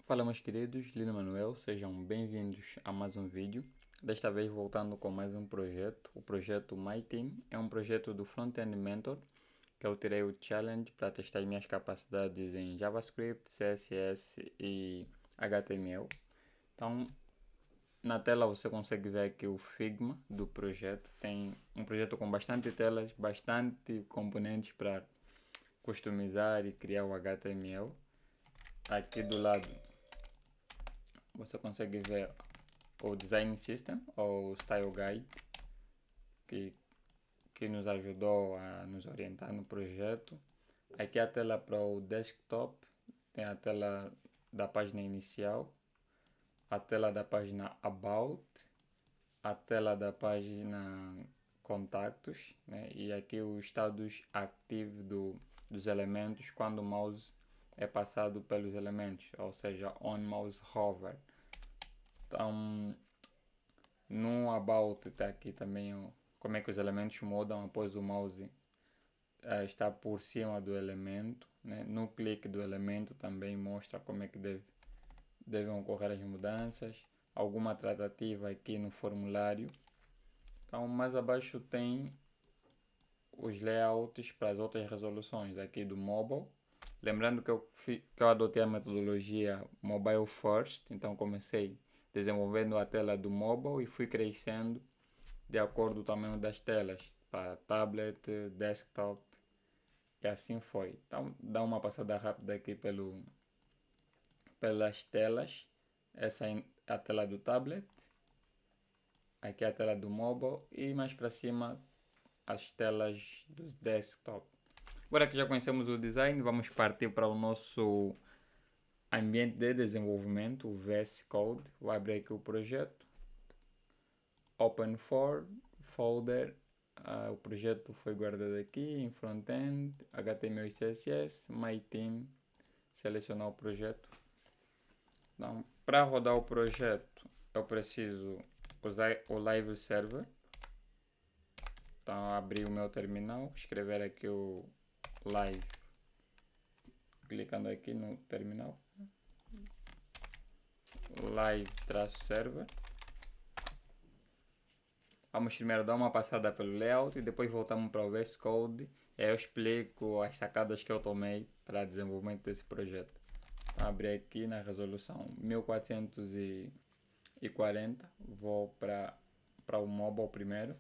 Fala meus queridos, Lino Manuel, sejam bem-vindos a mais um vídeo. Desta vez voltando com mais um projeto, o projeto MyTeam. É um projeto do Frontend Mentor, que eu tirei o challenge para testar minhas capacidades em JavaScript, CSS e HTML. Então, na tela você consegue ver aqui o Figma do projeto. Tem um projeto com bastante telas, bastante componentes para customizar e criar o HTML. Aqui do lado você consegue ver o Design System ou Style Guide que, que nos ajudou a nos orientar no projeto. Aqui a tela para o desktop, tem a tela da página inicial, a tela da página About, a tela da página Contactos, né? E aqui os estados ativos dos elementos quando o mouse é passado pelos elementos, ou seja, on mouse hover. Então, no About está aqui também como é que os elementos mudam após o mouse estar por cima do elemento, né? No clique do elemento também mostra como é que devem ocorrer as mudanças. Alguma tratativa aqui no formulário. Então, mais abaixo tem os layouts para as outras resoluções aqui do mobile. Lembrando que eu adotei a metodologia Mobile First, então comecei desenvolvendo a tela do mobile e fui crescendo de acordo com o tamanho das telas, para tablet, desktop e assim foi. Então dá uma passada rápida aqui pelas telas. Essa é a tela do tablet, aqui é a tela do mobile e mais para cima as telas do desktop. Agora que já conhecemos o design, vamos partir para o nosso ambiente de desenvolvimento, o VS Code. Vou abrir aqui o projeto, Open for, folder. O projeto foi guardado aqui em Frontend, HTML e CSS, MyTeam, selecionar o projeto. Então, para rodar o projeto, eu preciso usar o Live Server. Então, abrir o meu terminal, escrever aqui o Live, clicando aqui no terminal, Live-Server. Vamos primeiro dar uma passada pelo layout e depois voltamos para o VS Code e aí eu explico as sacadas que eu tomei para desenvolvimento desse projeto. Então, abrir aqui na resolução 1440, vou para o mobile primeiro.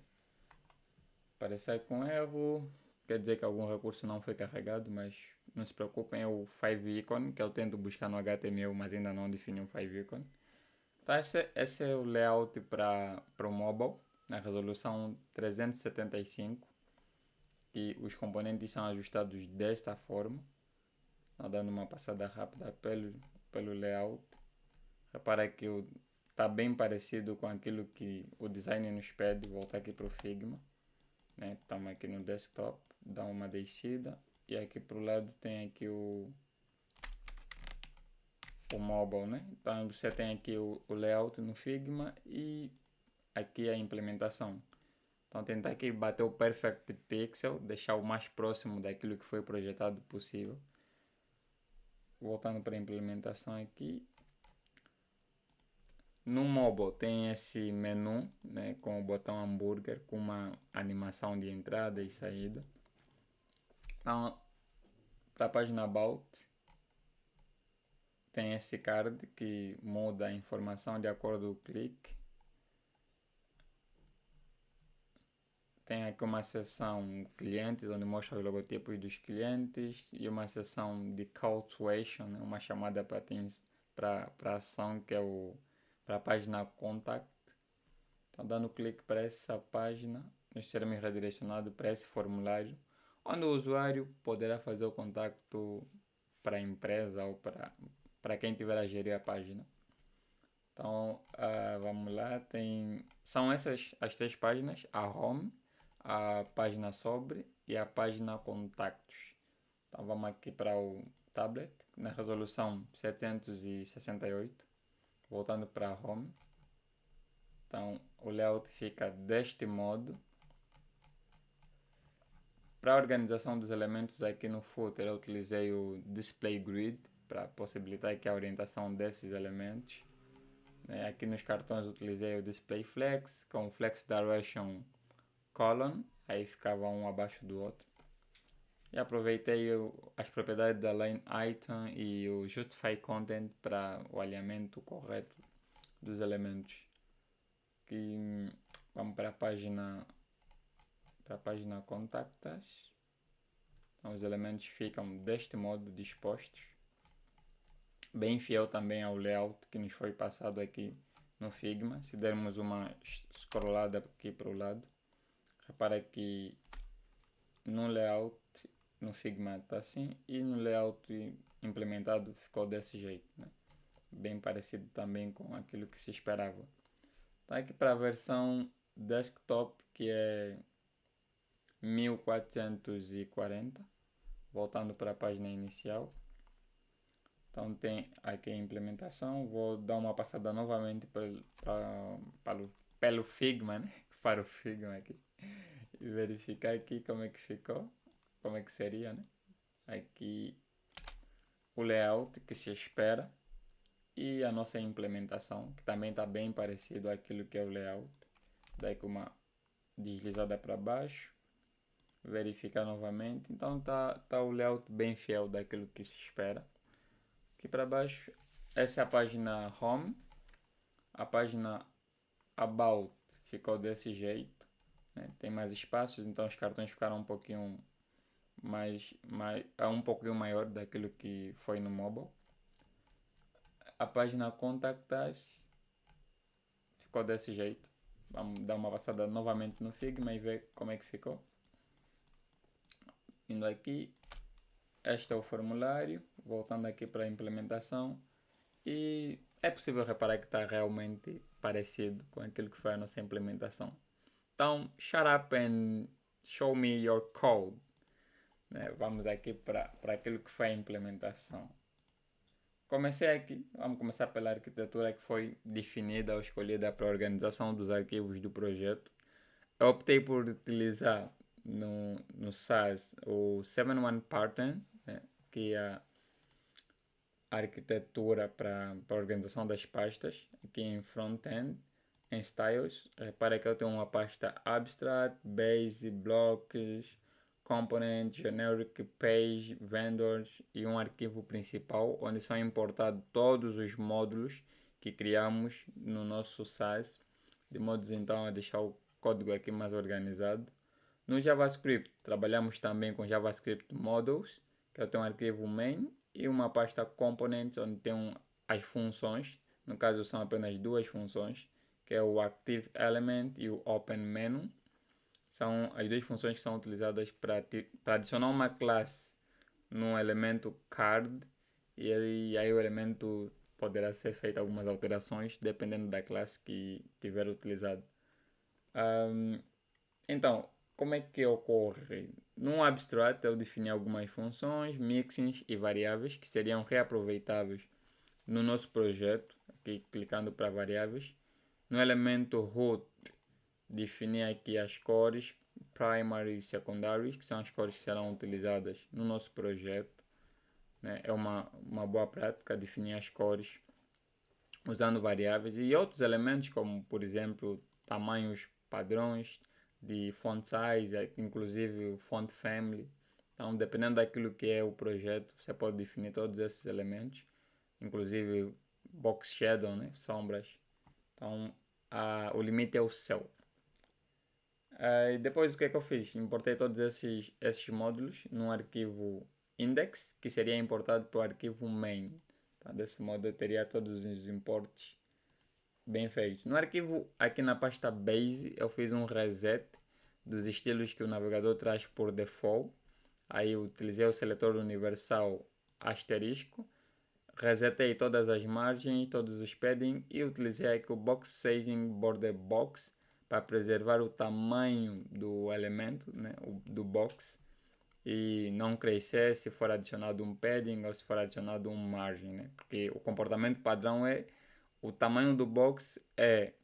Aparecer com erro, quer dizer que algum recurso não foi carregado, mas não se preocupem, é o 5 icon que eu tento buscar no HTML, mas ainda não defini um 5 icon. Então esse é o layout para o mobile, na resolução 375, e os componentes são ajustados desta forma. Dando uma passada rápida pelo layout, repara que está bem parecido com aquilo que o design nos pede. Voltar aqui para o Figma, né? Estamos aqui no desktop, dá uma descida e aqui para o lado tem aqui o mobile, né? Então você tem aqui o layout no Figma e aqui a implementação. Então tentar aqui bater o perfect pixel, deixar o mais próximo daquilo que foi projetado possível. Voltando para a implementação aqui. No mobile tem esse menu, né, com o botão hambúrguer com uma animação de entrada e saída. Então, para a página About, tem esse card que muda a informação de acordo com o clique. Tem aqui uma seção clientes, onde mostra os logotipos dos clientes, e uma seção de call to action, né, uma chamada para ação, que é para a página Contact. Então, dando clique para essa página, nós seremos redirecionados para esse formulário, onde o usuário poderá fazer o contato para a empresa ou para quem tiver a gerir a página. Então, vamos lá, são essas as três páginas: a Home, a página sobre e a página Contactos. Então, vamos aqui para o tablet, na resolução 768, voltando para a Home. Então, o layout fica deste modo. Para a organização dos elementos aqui no footer, eu utilizei o Display Grid. para possibilitar aqui a orientação desses elementos. Aqui nos cartões utilizei o Display Flex com o Flex Direction Column, aí ficava um abaixo do outro. E aproveitei as propriedades da Line Item e o Justify Content para o alinhamento correto dos elementos. Aqui, vamos para a página Contactas. Então, os elementos ficam deste modo dispostos, bem fiel também ao layout que nos foi passado aqui no Figma. Se dermos uma scrollada aqui para o lado, repara que no layout no Figma está assim e no layout implementado ficou desse jeito, né? Bem parecido também com aquilo que se esperava. Então aqui para a versão desktop, que é 1440, voltando para a página inicial. Então tem aqui a implementação. Vou dar uma passada novamente pelo Figma, né? Para o Figma aqui e verificar aqui como é que ficou, como é que seria, né? Aqui o layout que se espera e a nossa implementação, que também está bem parecido àquilo que é o layout. Daí com uma deslizada para baixo, verificar novamente. Então tá o layout bem fiel daquilo que se espera. Aqui para baixo, essa é a página Home. A página About ficou desse jeito, né? Tem mais espaços, então os cartões ficaram um pouquinho um pouquinho maior daquilo que foi no mobile. A página Contact Us ficou desse jeito. Vamos dar uma passada novamente no Figma e ver como é que ficou. Indo aqui, este é o formulário, voltando aqui para a implementação, e é possível reparar que está realmente parecido com aquilo que foi a nossa implementação. Então, shut up and show me your code. Vamos aqui para aquilo que foi a implementação. Comecei aqui, vamos começar pela arquitetura que foi definida ou escolhida para a organização dos arquivos do projeto. Eu optei por utilizar no SAS o 7-1 Pattern, né, que é a arquitetura para a organização das pastas. Aqui em Front-End, em Styles, repara que eu tenho uma pasta Abstract, Base, Blocks, Component, Generic, Page, Vendors e um arquivo principal onde são importados todos os módulos que criamos no nosso SAS, de modo então a deixar o código aqui mais organizado. No JavaScript, trabalhamos também com JavaScript Modules, que eu tenho um arquivo main e uma pasta Components, onde tem as funções. No caso, são apenas duas funções, que é o Active Element e o Open Menu. São as duas funções que são utilizadas para adicionar uma classe no elemento card, e aí o elemento poderá ser feito algumas alterações dependendo da classe que tiver utilizado. Então, como é que ocorre? No Abstract eu defini algumas funções, mixins e variáveis que seriam reaproveitáveis no nosso projeto, aqui clicando para variáveis. No elemento root defini aqui as cores primary e secondary, que são as cores que serão utilizadas no nosso projeto, né? É uma boa prática definir as cores usando variáveis e outros elementos, como por exemplo tamanhos padrões de font size, inclusive o font family. Então, dependendo daquilo que é o projeto, você pode definir todos esses elementos, inclusive box shadow, né? Sombras. Então, o limite é o céu. E depois o que é que eu fiz? Importei todos esses módulos num arquivo index, que seria importado para o arquivo main. Então, desse modo eu teria todos os importes bem feitos. No arquivo, aqui na pasta base, eu fiz um reset dos estilos que o navegador traz por default. Aí eu utilizei o seletor universal asterisco, resetei todas as margens, todos os padding e utilizei aqui o box sizing border box para preservar o tamanho do elemento, né, do box, e não crescer se for adicionado um padding ou se for adicionado um margem, né? Porque o comportamento padrão é o tamanho do box é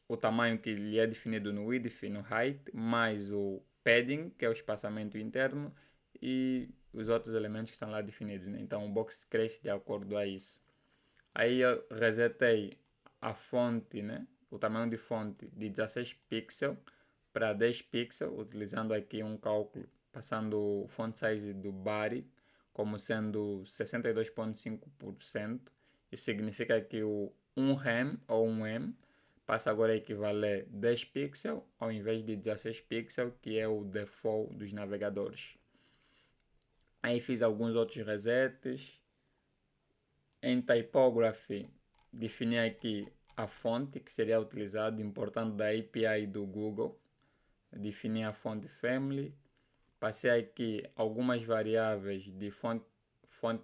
o tamanho que lhe é definido no width e no height, mais o padding, que é o espaçamento interno, e os outros elementos que estão lá definidos, né? Então o box cresce de acordo a isso. Aí eu resetei a fonte, né? O tamanho de fonte de 16 pixels para 10 pixels, utilizando aqui um cálculo, passando o font size do body como sendo 62,5%. Isso significa que o 1 rem ou 1 m passa agora a equivaler 10 pixels ao invés de 16 pixels, que é o default dos navegadores. Aí fiz alguns outros resets. Em typography, defini aqui a fonte que seria utilizada, importando da API do Google. Defini a fonte family. Passei aqui algumas variáveis de font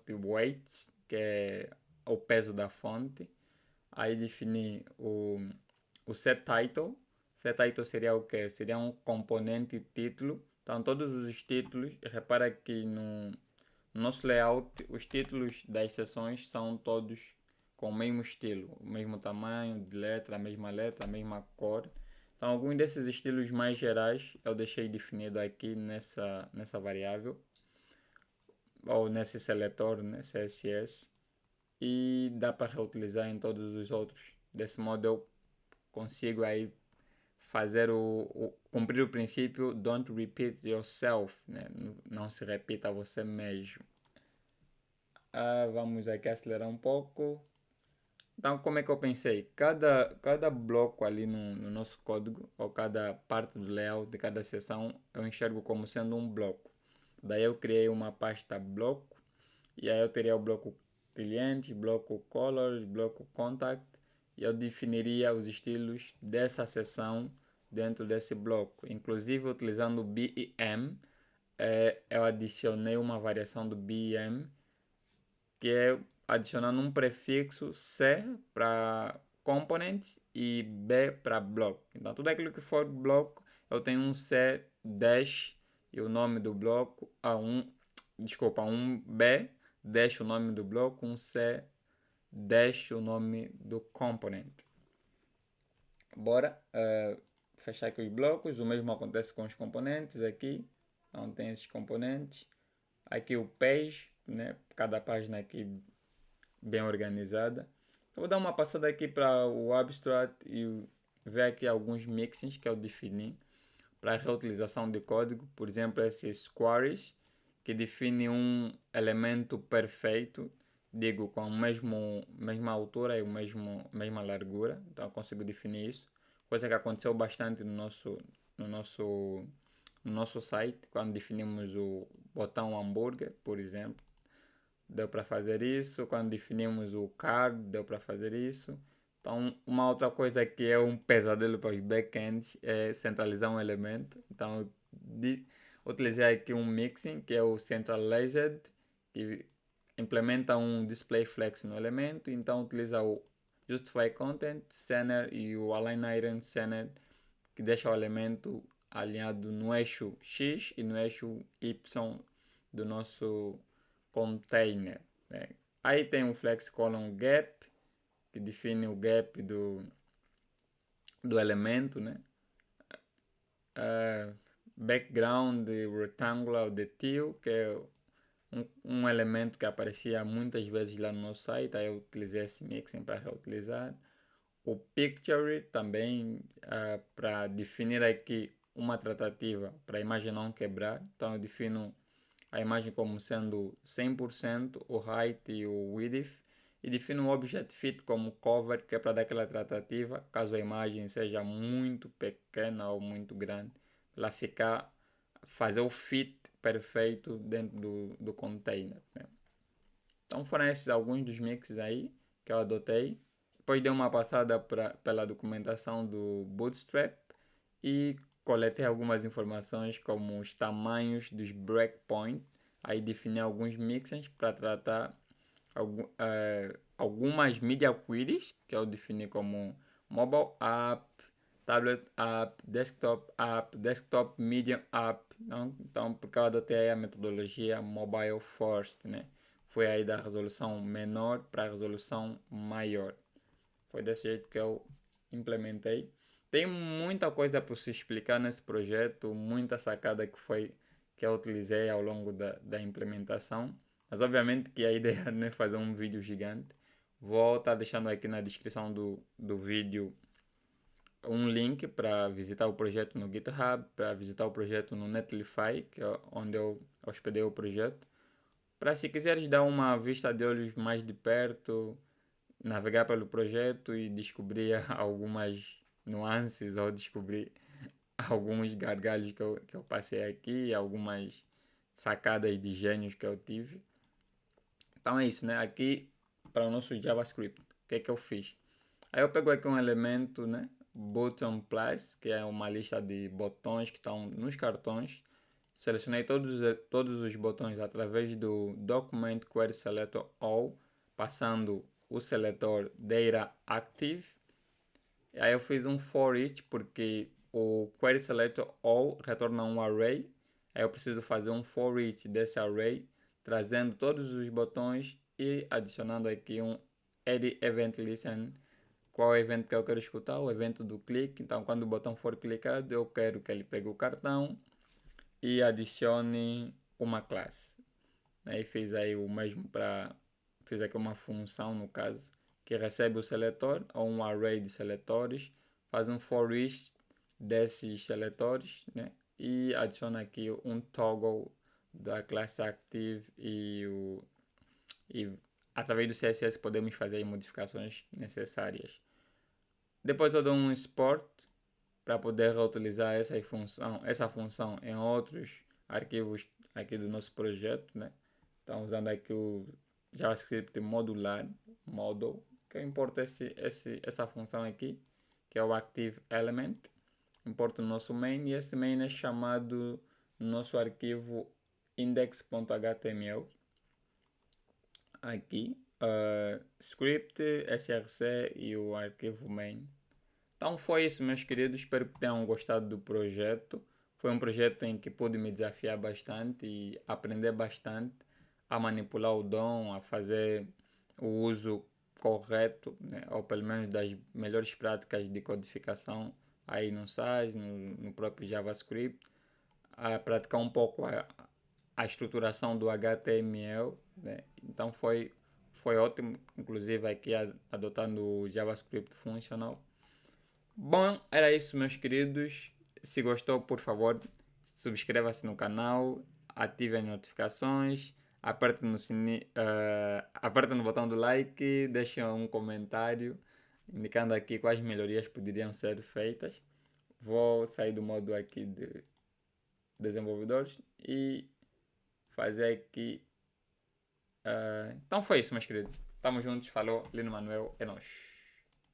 weight, que é o peso da fonte. Aí defini o set title. Set title seria o que? Seria um componente título. Então todos os títulos, repara que no nosso layout, os títulos das seções são todos com o mesmo estilo, o mesmo tamanho de letra, a mesma cor. Então, alguns desses estilos mais gerais eu deixei definido aqui nessa variável, ou nesse seletor, né, CSS, e dá para reutilizar em todos os outros. Desse modo eu consigo aí fazer cumprir o princípio don't repeat yourself, né? Não se repita você mesmo. Vamos aqui acelerar um pouco. Então, como é que eu pensei? Cada bloco ali no nosso código, ou cada parte do layout de cada seção, eu enxergo como sendo um bloco. Daí eu criei uma pasta bloco, e aí eu teria o bloco cliente, bloco colors, bloco contact, e eu definiria os estilos dessa seção dentro desse bloco. Inclusive, utilizando o BEM, eu adicionei uma variação do BEM, que é adicionando um prefixo C para component e B para bloco. Então, tudo aquilo que for bloco, eu tenho um C dash e o nome do bloco, um B dash o nome do bloco, um C dash o nome do component. Bora fechar aqui os blocos. O mesmo acontece com os componentes aqui. Então, tem esses componentes. Aqui o page, né? Cada página aqui bem organizada. Eu vou dar uma passada aqui para o abstract e ver aqui alguns mixins que eu defini para reutilização de código. Por exemplo, esse squares, que define um elemento perfeito, digo, com a mesma altura e mesma largura. Então eu consigo definir isso. Coisa que aconteceu bastante no nosso site, quando definimos o botão hambúrguer, por exemplo. Deu para fazer isso. Quando definimos o card, deu para fazer isso. Então, uma outra coisa que é um pesadelo para os backends é centralizar um elemento. Então, utilizei aqui um mixing, que é o centralized, que implementa um display flex no elemento. Então, utiliza o justify content, center e o align item center, que deixa o elemento alinhado no eixo X e no eixo Y do nosso container, né? Aí tem o flex column gap, que define o gap do elemento, né? Background rectangular de teal, que é um elemento que aparecia muitas vezes lá no nosso site. Aí eu utilizei esse mixing para reutilizar. O picture também, para definir aqui uma tratativa para a imagem não quebrar. Então eu defino a imagem como sendo 100%, o height e o width, e defino o object fit como cover, que é para dar aquela tratativa, caso a imagem seja muito pequena ou muito grande, ela fazer o fit perfeito dentro do container, né? Então foram esses alguns dos mixes aí que eu adotei. Depois dei uma passada pela documentação do Bootstrap e coletei algumas informações como os tamanhos dos breakpoints. Aí defini alguns mixins para tratar algumas media queries, que eu defini como mobile app, tablet app, desktop medium app. Então, porque eu adotei a metodologia mobile first, né? Foi aí da resolução menor para a resolução maior. Foi desse jeito que eu implementei. Tem muita coisa para se explicar nesse projeto, muita sacada que que eu utilizei ao longo da implementação. Mas obviamente que a ideia não é fazer um vídeo gigante. Vou estar deixando aqui na descrição do vídeo um link para visitar o projeto no GitHub, para visitar o projeto no Netlify, que é onde eu hospedei o projeto. Para se quiseres dar uma vista de olhos mais de perto, navegar pelo projeto e descobrir algumas nuances ou descobrir alguns gargalos que eu passei aqui, algumas sacadas de gênios que eu tive. Então é isso, né? Aqui para o nosso JavaScript, o que é que eu fiz? Aí eu pego aqui um elemento, né? Button Plus, que é uma lista de botões que estão nos cartões. Selecionei todos os botões através do Document Query Selector All, passando o seletor Data Active. Aí eu fiz um for each porque o Query Selector All retorna um array. Aí eu preciso fazer um for each desse array, trazendo todos os botões e adicionando aqui um Add Event Listen. Qual é o evento que eu quero escutar? O evento do clique. Então, quando o botão for clicado, eu quero que ele pegue o cartão e adicione uma classe. Aí fiz aí o mesmo para... Fiz aqui uma função, no caso, que recebe o seletor ou um array de seletores, faz um for each desses seletores, né? E adiciona aqui um toggle da classe active e através do CSS podemos fazer modificações necessárias. Depois eu dou um export para poder reutilizar essa função em outros arquivos aqui do nosso projeto, né? Então usando aqui o JavaScript modular, model, que importa essa função aqui, que é o active element, importa o nosso main e esse main é chamado no nosso arquivo index.html. Aqui, script, src e o arquivo main. Então foi isso, meus queridos. Espero que tenham gostado do projeto. Foi um projeto em que pude me desafiar bastante e aprender bastante a manipular o DOM, a fazer o uso correto, né? Ou pelo menos das melhores práticas de codificação aí no SAS, no próprio JavaScript, a praticar um pouco a estruturação do HTML, né? Então foi ótimo, inclusive aqui adotando o JavaScript Functional. Bom, era isso, meus queridos. Se gostou, por favor, subscreva-se no canal, ative as notificações, aperte no botão do like, deixe um comentário indicando aqui quais melhorias poderiam ser feitas. Vou sair do modo aqui de desenvolvedores e fazer aqui. Então foi isso, meus queridos. Tamo juntos, falou, Lino Manuel, é nóis.